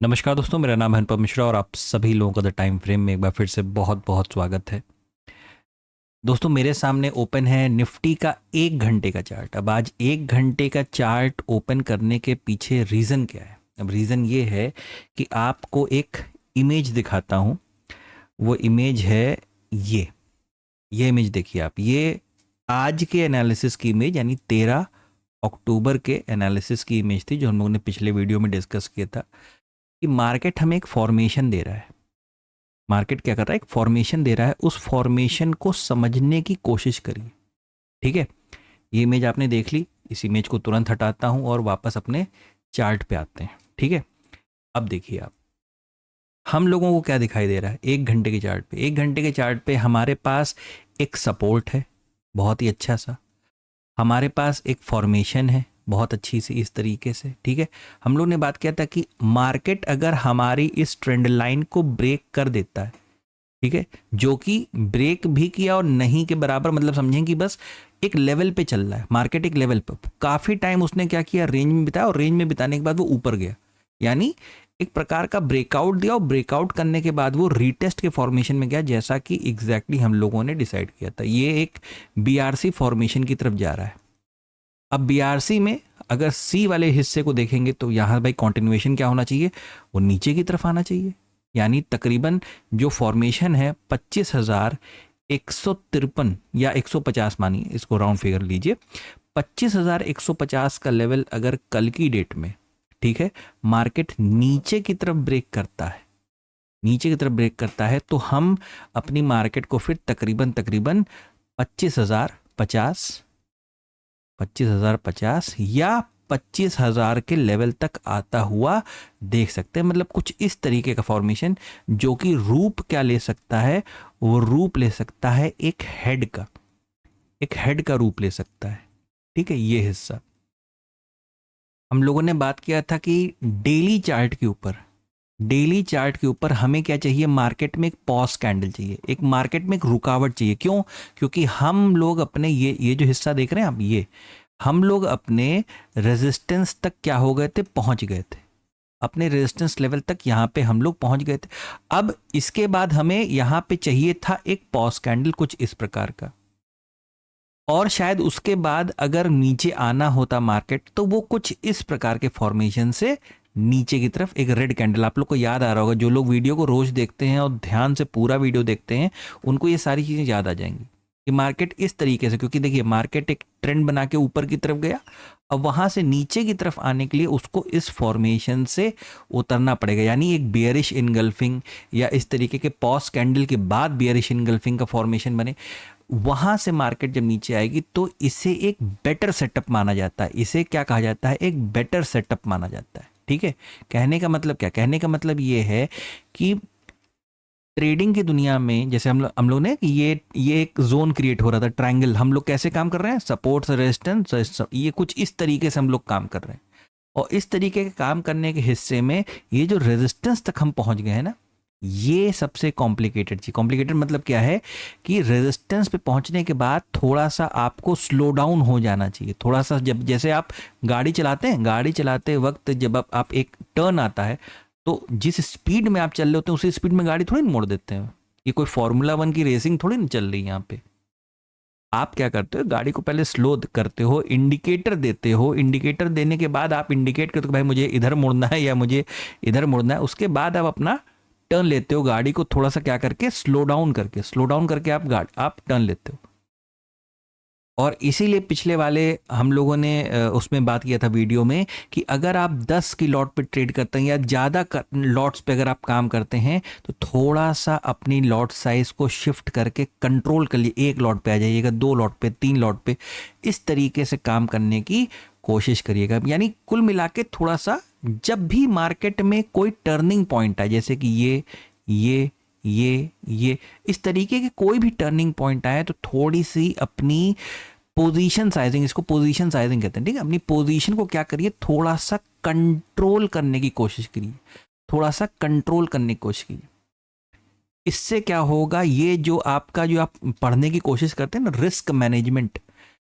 नमस्कार दोस्तों, मेरा नाम है अनुपम मिश्रा और आप सभी लोगों का द टाइम फ्रेम में एक बार फिर से बहुत बहुत स्वागत है। दोस्तों, मेरे सामने ओपन है निफ्टी का 1 घंटे का चार्ट। अब आज 1 घंटे का चार्ट ओपन करने के पीछे रीज़न क्या है? अब रीज़न ये है कि आपको एक इमेज दिखाता हूँ। वो इमेज है ये इमेज देखिए आप। ये आज के एनालिसिस की इमेज यानी 13 अक्टूबर के एनालिसिस की इमेज थी, जो हम लोगों ने पिछले वीडियो में डिस्कस किया था कि मार्केट हमें एक फॉर्मेशन दे रहा है। मार्केट क्या कर रहा है? एक फॉर्मेशन दे रहा है। उस फॉर्मेशन को समझने की कोशिश करिए। ठीक है, ये इमेज आपने देख ली। इस इमेज को तुरंत हटाता हूं और वापस अपने चार्ट पे आते हैं। ठीक है, अब देखिए आप, हम लोगों को क्या दिखाई दे रहा है 1 घंटे के चार्ट पे? 1 घंटे के चार्ट पे हमारे पास एक सपोर्ट है, बहुत ही अच्छा सा। हमारे पास एक फॉर्मेशन है, बहुत अच्छी सी, इस तरीके से। ठीक है, हम लोग ने बात किया था कि मार्केट अगर हमारी इस ट्रेंड लाइन को ब्रेक कर देता है, ठीक है, जो कि ब्रेक भी किया और नहीं के बराबर, मतलब समझें कि बस एक लेवल पे चल रहा है मार्केट। एक लेवल पे काफी टाइम उसने क्या किया, रेंज में बिताया, और रेंज में बिताने के बाद वो ऊपर गया, यानी एक प्रकार का ब्रेकआउट दिया। और ब्रेकआउट करने के बाद वो रीटेस्ट के फॉर्मेशन में गया, जैसा कि एग्जैक्टली हम लोगों ने डिसाइड किया था। ये एक बीआरसी फॉर्मेशन की तरफ जा रहा है। अब बीआरसी में अगर सी वाले हिस्से को देखेंगे तो यहाँ भाई कंटिन्यूएशन क्या होना चाहिए, वो नीचे की तरफ आना चाहिए। यानी तकरीबन जो फॉर्मेशन है 25,153 या 150, मानिए इसको राउंड फिगर लीजिए, 25,150 का लेवल अगर कल की डेट में, ठीक है, मार्केट नीचे की तरफ ब्रेक करता है, नीचे की तरफ ब्रेक करता है, तो हम अपनी मार्केट को फिर तकरीबन तकरीबन 25,050, 25,050 या 25,000 के लेवल तक आता हुआ देख सकते हैं। मतलब कुछ इस तरीके का फॉर्मेशन, जो कि रूप क्या ले सकता है, वो रूप ले सकता है एक हेड का, एक हेड का रूप ले सकता है। ठीक है, ये हिस्सा हम लोगों ने बात किया था कि डेली चार्ट के ऊपर, डेली चार्ट के ऊपर हमें क्या चाहिए, मार्केट में एक पॉज कैंडल चाहिए, एक मार्केट में एक रुकावट चाहिए। क्यों? क्योंकि हम लोग अपने ये जो हिस्सा देख रहे हैं आप, ये हम लोग अपने रेजिस्टेंस तक क्या हो गए थे, पहुंच गए थे। अपने रेजिस्टेंस लेवल तक यहां पे हम लोग पहुंच गए थे। अब इसके बाद हमें यहां पे चाहिए था एक पॉज कैंडल कुछ इस प्रकार का, और शायद उसके बाद अगर नीचे आना होता मार्केट, तो वो कुछ इस प्रकार के फॉर्मेशन से नीचे की तरफ एक रेड कैंडल। आप लोग को याद आ रहा होगा, जो लोग वीडियो को रोज देखते हैं और ध्यान से पूरा वीडियो देखते हैं, उनको ये सारी चीजें याद आ जाएंगी कि मार्केट इस तरीके से, क्योंकि देखिए मार्केट एक ट्रेंड बना के ऊपर की तरफ गया, अब वहां से नीचे की तरफ आने के लिए उसको इस फॉर्मेशन से उतरना पड़ेगा। यानी एक बियरिश इनगल्फिंग या इस तरीके के पॉज कैंडल के बाद बियरिश इनगल्फिंग का फॉर्मेशन बने, वहां से मार्केट जब नीचे आएगी तो इसे एक बेटर सेटअप माना जाता है। इसे क्या कहा जाता है, एक बेटर सेटअप माना जाता है। ठीक है, कहने का मतलब क्या, कहने का मतलब ये है कि ट्रेडिंग की दुनिया में, जैसे हम लोग ने ये एक जोन क्रिएट हो रहा था, ट्रायंगल, हम लोग कैसे काम कर रहे हैं, सपोर्ट रेजिस्टेंस, ये कुछ इस तरीके से हम लोग काम कर रहे हैं। और इस तरीके के काम करने के हिस्से में ये जो रेजिस्टेंस तक हम पहुंच गए हैं ना, ये सबसे कॉम्प्लिकेटेड चीज। कॉम्प्लिकेटेड मतलब क्या है कि रेजिस्टेंस पे पहुंचने के बाद थोड़ा सा आपको स्लो डाउन हो जाना चाहिए। थोड़ा सा, जब जैसे आप गाड़ी चलाते हैं, गाड़ी चलाते वक्त जब आप एक टर्न आता है, तो जिस स्पीड में आप चल रहे होते हैं उसी स्पीड में गाड़ी थोड़ी ना मोड़ देते हैं। ये कोई फार्मूला 1 की रेसिंग थोड़ी ना चल रही है यहाँ पे। आप क्या करते हो, गाड़ी को पहले स्लो करते हो, इंडिकेटर देते हो, इंडिकेटर देने के बाद आप इंडिकेट करते हो भाई मुझे इधर मुड़ना है या मुझे इधर मुड़ना है। उसके बाद आप अपना टर्न लेते हो, गाड़ी को थोड़ा सा क्या करके, स्लो डाउन करके आप टर्न लेते हो। और इसीलिए पिछले वाले हम लोगों ने उसमें बात किया था वीडियो में कि अगर आप 10 की लॉट पे ट्रेड करते हैं या ज़्यादा लॉट्स पे अगर आप काम करते हैं, तो थोड़ा सा अपनी लॉट साइज को शिफ्ट करके कंट्रोल कर लिए, 1 लॉट पे आ जाइएगा, 2 लॉट पे, 3 लॉट पे, इस तरीके से काम करने की कोशिश करिएगा। यानी कुल मिला के थोड़ा सा, जब भी मार्केट में कोई टर्निंग पॉइंट आए, जैसे कि ये ये इस तरीके के कोई भी टर्निंग पॉइंट आए, तो थोड़ी सी अपनी पोजीशन साइजिंग, इसको पोजीशन साइजिंग कहते हैं, ठीक है, अपनी पोजीशन को क्या करिए, थोड़ा सा कंट्रोल करने की कोशिश करिए, थोड़ा सा कंट्रोल करने की कोशिश कीजिए। इससे क्या होगा, ये जो आपका, जो आप पढ़ने की कोशिश करते हैं ना, रिस्क मैनेजमेंट,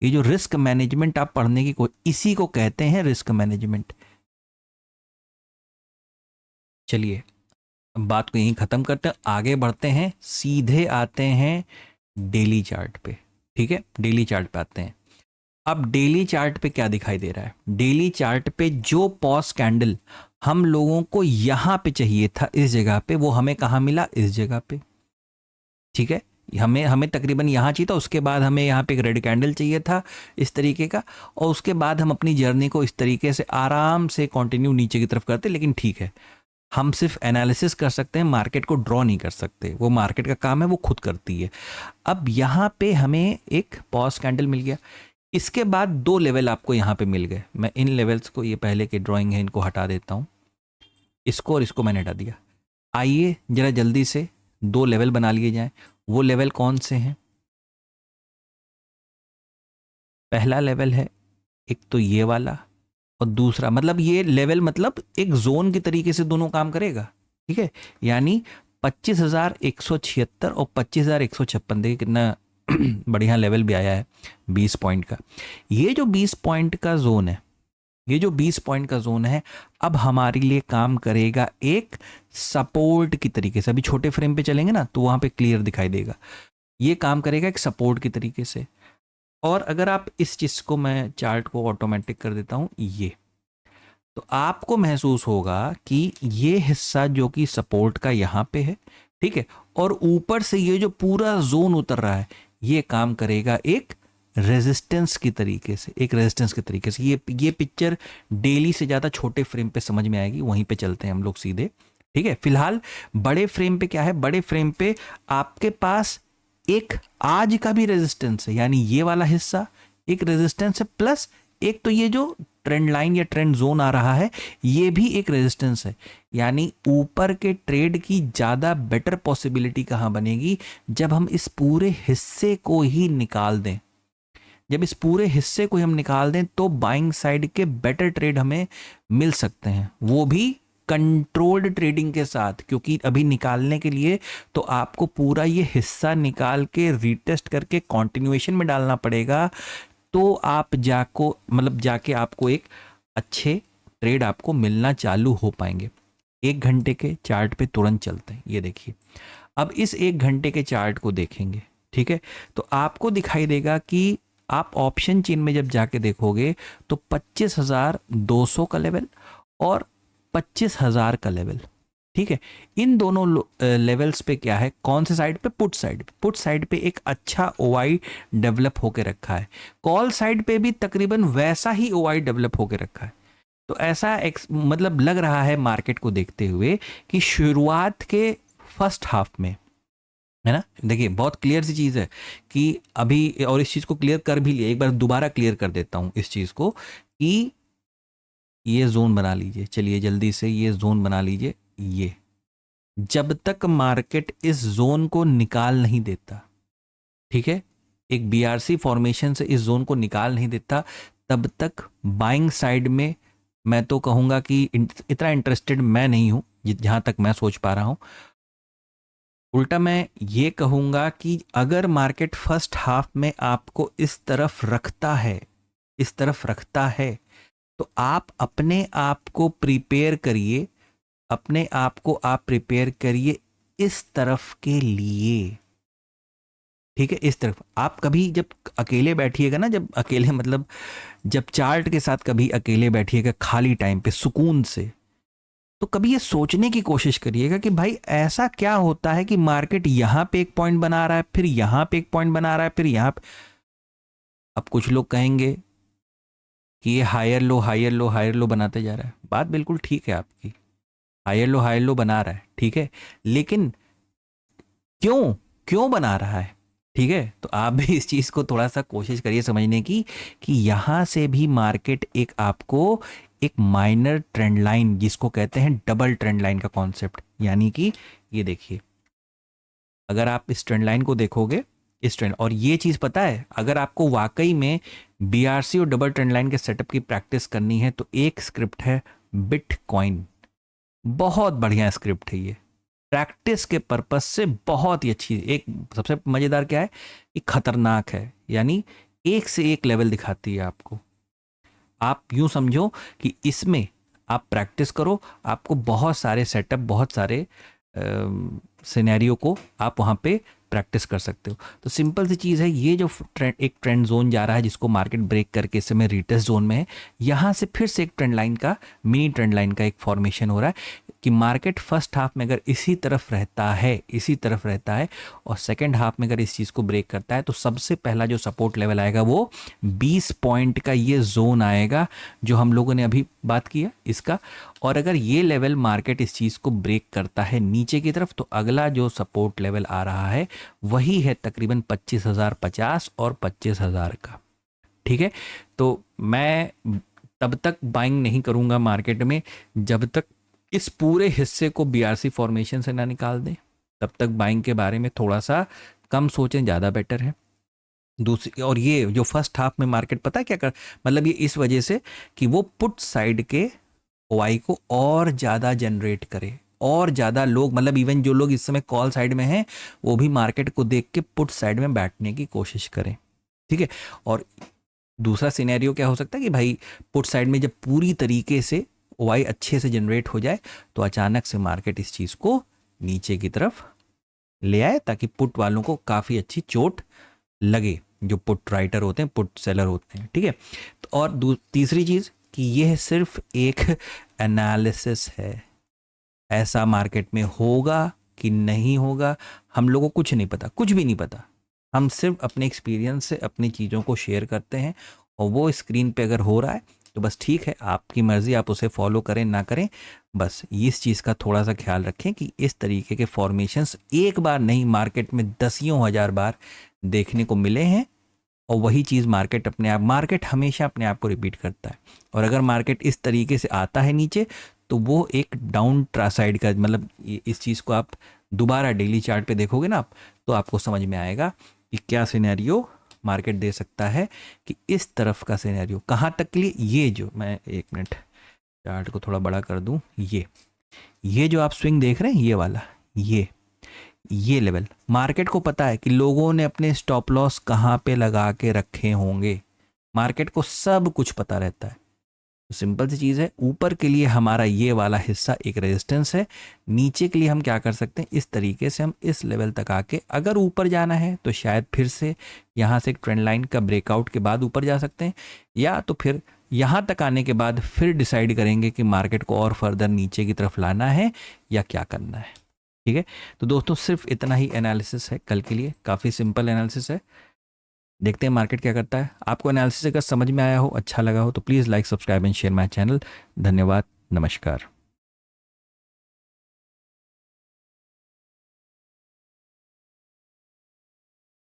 ये जो रिस्क मैनेजमेंट आप पढ़ने की इसी को कहते हैं रिस्क मैनेजमेंट। चलिए अब बात को यहीं ख़त्म करते हैं, आगे बढ़ते हैं, सीधे आते हैं डेली चार्ट पे। ठीक है, डेली चार्ट पे आते हैं। अब डेली चार्ट पे क्या दिखाई दे रहा है? डेली चार्ट पे जो पॉज कैंडल हम लोगों को यहां पे चाहिए था इस जगह पे, वो हमें कहां मिला? इस जगह पे। ठीक है, हमें हमें तकरीबन यहाँ चाहिए था, उसके बाद हमें यहाँ पे एक रेड कैंडल चाहिए था इस तरीके का, और उसके बाद हम अपनी जर्नी को इस तरीके से आराम से कंटिन्यू नीचे की तरफ करते। लेकिन ठीक है, हम सिर्फ एनालिसिस कर सकते हैं, मार्केट को ड्रॉ नहीं कर सकते, वो मार्केट का काम है, वो खुद करती है। अब यहाँ पे हमें एक पॉज कैंडल मिल गया, इसके बाद दो लेवल आपको यहाँ पे मिल गए। मैं इन लेवल्स को, ये पहले के ड्राइंग है, इनको हटा देता हूँ, इसको और इसको मैंने हटा दिया। आइए जरा जल्दी से दो लेवल बना लिए जाएं। वो लेवल कौन से हैं? पहला लेवल है एक तो ये वाला, और दूसरा, मतलब ये लेवल मतलब एक जोन की तरीके से दोनों काम करेगा। ठीक है, यानी 25,176 और 25,156। देखिए कितना बढ़िया लेवल भी आया है 20 पॉइंट का। ये जो 20 पॉइंट का जोन है, ये जो 20 पॉइंट का जोन है, अब हमारे लिए काम करेगा एक सपोर्ट की तरीके से। अभी छोटे फ्रेम पे चलेंगे ना तो वहां पे क्लियर दिखाई देगा। ये काम करेगा एक सपोर्ट की तरीके से। और अगर आप इस चीज को, मैं चार्ट को ऑटोमेटिक कर देता हूं ये, तो आपको महसूस होगा कि ये हिस्सा जो कि सपोर्ट का यहाँ पे है, ठीक है, और ऊपर से ये जो पूरा जोन उतर रहा है, ये काम करेगा एक रेजिस्टेंस की तरीके से, एक रेजिस्टेंस के तरीके से। ये पिक्चर डेली से ज़्यादा छोटे फ्रेम पे समझ में आएगी, वहीं पे चलते हैं हम लोग सीधे। ठीक है, फिलहाल बड़े फ्रेम पे क्या है? बड़े फ्रेम पे आपके पास एक आज का भी रेजिस्टेंस है, यानी ये वाला हिस्सा एक रेजिस्टेंस है, प्लस एक तो ये जो ट्रेंड लाइन या ट्रेंड जोन आ रहा है, ये भी एक रेजिस्टेंस है। यानी ऊपर के ट्रेड की ज़्यादा बेटर पॉसिबिलिटी कहाँ बनेगी? जब हम इस पूरे हिस्से को ही निकाल दें। जब इस पूरे हिस्से को हम निकाल दें तो बाइंग साइड के बेटर ट्रेड हमें मिल सकते हैं, वो भी कंट्रोल्ड ट्रेडिंग के साथ। क्योंकि अभी निकालने के लिए तो आपको पूरा ये हिस्सा निकाल के रीटेस्ट करके कंटिन्यूएशन में डालना पड़ेगा, तो आप जाके आपको एक अच्छे ट्रेड आपको मिलना चालू हो पाएंगे। 1 घंटे के चार्ट पे तुरंत चलते हैं। ये देखिए, अब इस 1 घंटे के चार्ट को देखेंगे, ठीक है, तो आपको दिखाई देगा कि आप ऑप्शन चेन में जब जाके देखोगे तो 25,200 का लेवल और 25,000 का लेवल। ठीक है, इन दोनों लेवल्स पे क्या है? कौन से साइड पे? पुट साइड पे। पुट साइड पे एक अच्छा ओआई डेवलप होके रखा है। कॉल साइड पे भी तकरीबन वैसा ही ओआई डेवलप होके रखा है। तो ऐसा मतलब लग रहा है मार्केट को देखते हुए कि शुरुआत के फर्स्ट हाफ में, है ना, देखिए बहुत क्लियर सी चीज़ है कि अभी, और इस चीज़ को क्लियर कर भी लिया, एक बार दोबारा क्लियर कर देता हूँ इस चीज़ को, कि ये जोन बना लीजिए। चलिए जल्दी से ये जोन बना लीजिए। ये जब तक मार्केट इस जोन को निकाल नहीं देता, ठीक है, एक बीआरसी फॉर्मेशन से इस जोन को निकाल नहीं देता, तब तक बाइंग साइड में मैं तो कहूँगा कि इतना इंटरेस्टेड मैं नहीं हूँ, जहाँ तक मैं सोच पा रहा हूँ। उल्टा मैं ये कहूँगा कि अगर मार्केट फर्स्ट हाफ में आपको इस तरफ रखता है, इस तरफ रखता है, तो आप अपने आप को प्रिपेयर करिए, अपने आप को आप प्रिपेयर करिए इस तरफ के लिए। ठीक है, इस तरफ आप कभी जब अकेले बैठिएगा ना, जब अकेले मतलब जब चार्ट के साथ कभी अकेले बैठिएगा खाली टाइम पे सुकून से, तो कभी ये सोचने की कोशिश करिएगा कि भाई ऐसा क्या होता है कि मार्केट यहां पे एक पॉइंट बना रहा है, फिर यहां पे एक पॉइंट बना रहा है, फिर यहां पे। अब कुछ लोग कहेंगे कि ये higher low higher low higher low बनाते जा रहा है। बात बिल्कुल ठीक है आपकी, हायर लो बना रहा है, ठीक है, लेकिन क्यों क्यों बना रहा है? ठीक है, तो आप भी इस चीज को थोड़ा सा कोशिश करिए समझने की, कि यहां से भी मार्केट एक आपको एक माइनर ट्रेंड लाइन, जिसको कहते हैं डबल ट्रेंड लाइन का कॉन्सेप्ट, यानी कि ये देखिए, अगर आप इस ट्रेंड लाइन को देखोगे, इस ट्रेंड, और ये चीज पता है, अगर आपको वाकई में बीआरसी और डबल ट्रेंड लाइन के सेटअप की प्रैक्टिस करनी है तो एक स्क्रिप्ट है बिटकॉइन। बहुत बढ़िया स्क्रिप्ट है ये, प्रैक्टिस के पर्पस से बहुत ही अच्छी। एक सबसे मजेदार क्या है कि खतरनाक है, यानी एक से एक लेवल दिखाती है आपको। आप यूं समझो कि इसमें आप प्रैक्टिस करो, आपको बहुत सारे सेटअप, बहुत सारे सिनेरियो को आप वहाँ पे प्रैक्टिस कर सकते हो। तो सिंपल सी चीज़ है, ये जो एक ट्रेंड जोन जा रहा है जिसको मार्केट ब्रेक करके इस समय रिटेस्ट जोन में है, यहाँ से फिर से एक ट्रेंड लाइन का, मिनी ट्रेंड लाइन का एक फॉर्मेशन हो रहा है कि मार्केट फर्स्ट हाफ में अगर इसी तरफ रहता है और सेकंड हाफ में अगर इस चीज़ को ब्रेक करता है, तो सबसे पहला जो सपोर्ट लेवल आएगा वो 20 पॉइंट का ये जोन आएगा जो हम लोगों ने अभी बात किया इसका। और अगर ये लेवल मार्केट इस चीज़ को ब्रेक करता है नीचे की तरफ, तो अगला जो सपोर्ट लेवल आ रहा है वही है तकरीबन 25,050 और 25,000 का। ठीक है, तो मैं तब तक बाइंग नहीं करूंगा मार्केट में जब तक इस पूरे हिस्से को बीआरसी फॉर्मेशन से ना निकाल दें। तब तक बाइंग के बारे में थोड़ा सा कम सोचें, ज़्यादा बेटर है। दूसरी, और ये जो फर्स्ट हाफ में मार्केट पता है क्या कर, मतलब ये इस वजह से कि वो पुट साइड के वाई को और ज़्यादा जनरेट करे, और ज़्यादा लोग, मतलब इवन जो लोग इस समय कॉल साइड में हैं वो भी मार्केट को देख के पुट साइड में बैठने की कोशिश करें। ठीक है, और दूसरा सिनेरियो क्या हो सकता है कि भाई पुट साइड में जब पूरी तरीके से वाई अच्छे से जनरेट हो जाए तो अचानक से मार्केट इस चीज़ को नीचे की तरफ ले आए, ताकि पुट वालों को काफ़ी अच्छी चोट लगे, जो पुट राइटर होते हैं, पुट सेलर होते हैं। ठीक है, तो और तीसरी चीज़ कि यह सिर्फ एक एनालिसिस है, ऐसा मार्केट में होगा कि नहीं होगा हम लोगों को कुछ नहीं पता, कुछ भी नहीं पता। हम सिर्फ अपने एक्सपीरियंस से अपनी चीज़ों को शेयर करते हैं, और वो स्क्रीन पे अगर हो रहा है तो बस ठीक है, आपकी मर्ज़ी, आप उसे फॉलो करें ना करें। बस इस चीज़ का थोड़ा सा ख्याल रखें कि इस तरीके के फॉर्मेशंस एक बार नहीं, मार्केट में दसियों हज़ार बार देखने को मिले हैं, और वही चीज़ मार्केट हमेशा अपने आप को रिपीट करता है। और अगर मार्केट इस तरीके से आता है नीचे, तो वो एक डाउन ट्रासाइड का, मतलब इस चीज़ को आप दोबारा डेली चार्ट पे देखोगे ना आप, तो आपको समझ में आएगा कि क्या सिनेरियो मार्केट दे सकता है, कि इस तरफ का सिनेरियो कहाँ तक के लिए। ये जो मैं एक मिनट चार्ट को थोड़ा बड़ा कर दूं, ये जो आप स्विंग देख रहे हैं, ये वाला, ये लेवल, मार्केट को पता है कि लोगों ने अपने स्टॉप लॉस कहाँ पे लगा के रखे होंगे, मार्केट को सब कुछ पता रहता है। तो सिंपल सी चीज़ है, ऊपर के लिए हमारा ये वाला हिस्सा एक रेजिस्टेंस है, नीचे के लिए हम क्या कर सकते हैं, इस तरीके से हम इस लेवल तक आके अगर ऊपर जाना है तो शायद फिर से यहाँ से एक ट्रेंड लाइन का ब्रेकआउट के बाद ऊपर जा सकते हैं, या तो फिर यहाँ तक आने के बाद फिर डिसाइड करेंगे कि मार्केट को और फर्दर नीचे की तरफ लाना है या क्या करना है। ठीक है, तो दोस्तों सिर्फ इतना ही एनालिसिस है कल के लिए, काफ़ी सिंपल एनालिसिस है। देखते हैं मार्केट क्या करता है। आपको एनालिसिस अगर समझ में आया हो, अच्छा लगा हो, तो please like, subscribe and share my channel. धन्यवाद, नमस्कार।